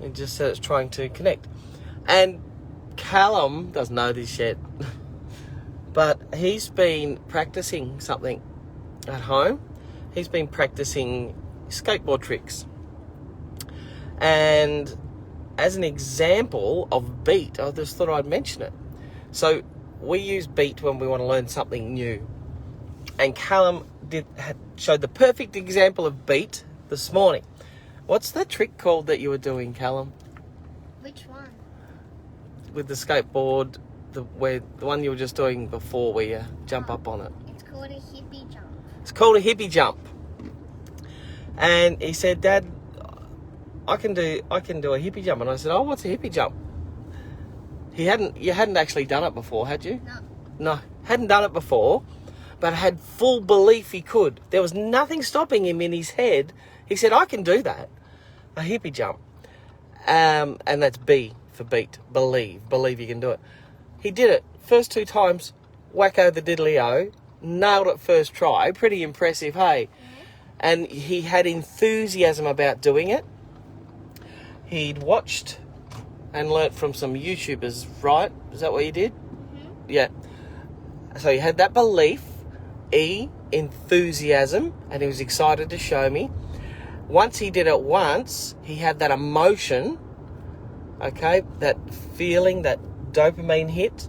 It just said it's trying to connect. And Callum doesn't know this yet, but he's been practicing something at home. He's been practicing skateboard tricks. And as an example of BEET, I just thought I'd mention it. So we use BEET when we want to learn something new. And Callum showed the perfect example of BEET this morning. What's the trick called that you were doing, Callum? Which one? With the skateboard, the one you were just doing before, where you jump up on it. It's called a hippie jump. It's called a hippie jump. And he said, Dad, I can do a hippie jump. And I said, oh, what's a hippie jump? You hadn't actually done it before, had you? No, hadn't done it before, but had full belief he could. There was nothing stopping him in his head. He said, I can do that. A hippie jump. And that's B for BEET. Believe you can do it. He did it. First 2 times, wacko the diddly-o. Nailed it first try. Pretty impressive, hey? Mm-hmm. And he had enthusiasm about doing it. He'd watched and learnt from some YouTubers, right? Is that what you did? Mm-hmm. Yeah. So he had that belief, enthusiasm, and he was excited to show me. Once he did it once, he had that emotion, okay, that feeling, that dopamine hit.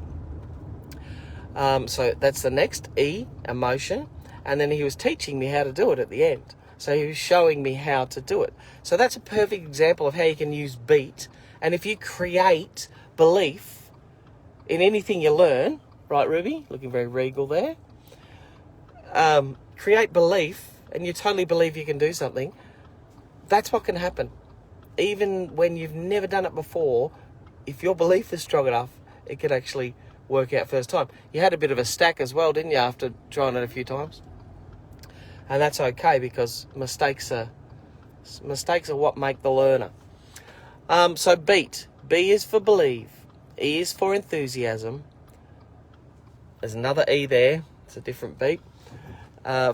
So that's the next E, emotion. And then he was teaching me how to do it at the end. So he was showing me how to do it. So that's a perfect example of how you can use BEET. And if you create belief in anything you learn, right, Ruby? Looking very regal there. Create belief, and you totally believe you can do something. That's what can happen. Even when you've never done it before, if your belief is strong enough, it could actually work out first time. You had a bit of a stack as well, didn't you, after trying it a few times? And that's okay, because mistakes are what make the learner. So BEET. B is for believe. E is for enthusiasm. There's another E there. It's a different BEET.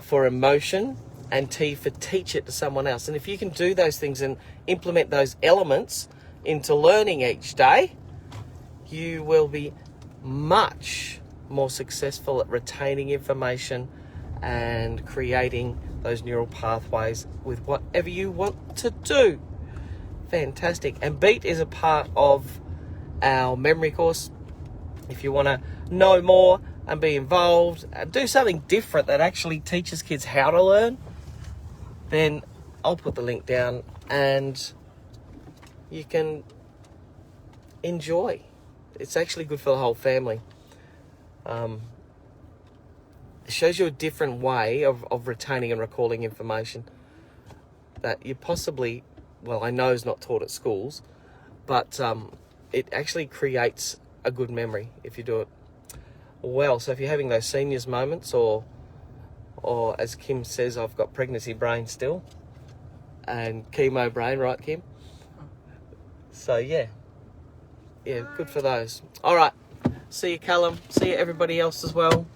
For emotion. And T for teach it to someone else. And if you can do those things and implement those elements into learning each day, you will be much more successful at retaining information and creating those neural pathways with whatever you want to do. Fantastic. And BEET is a part of our memory course. If you want to know more and be involved and do something different that actually teaches kids how to learn, then I'll put the link down and you can enjoy. It's actually good for the whole family. It shows you a different way of retaining and recalling information that you possibly, well, I know is not taught at schools, but it actually creates a good memory if you do it well. So if you're having those seniors moments, or as Kim says, I've got pregnancy brain still and chemo brain, right, Kim? So yeah, good for those. All right, see you, Callum. See you, everybody else as well.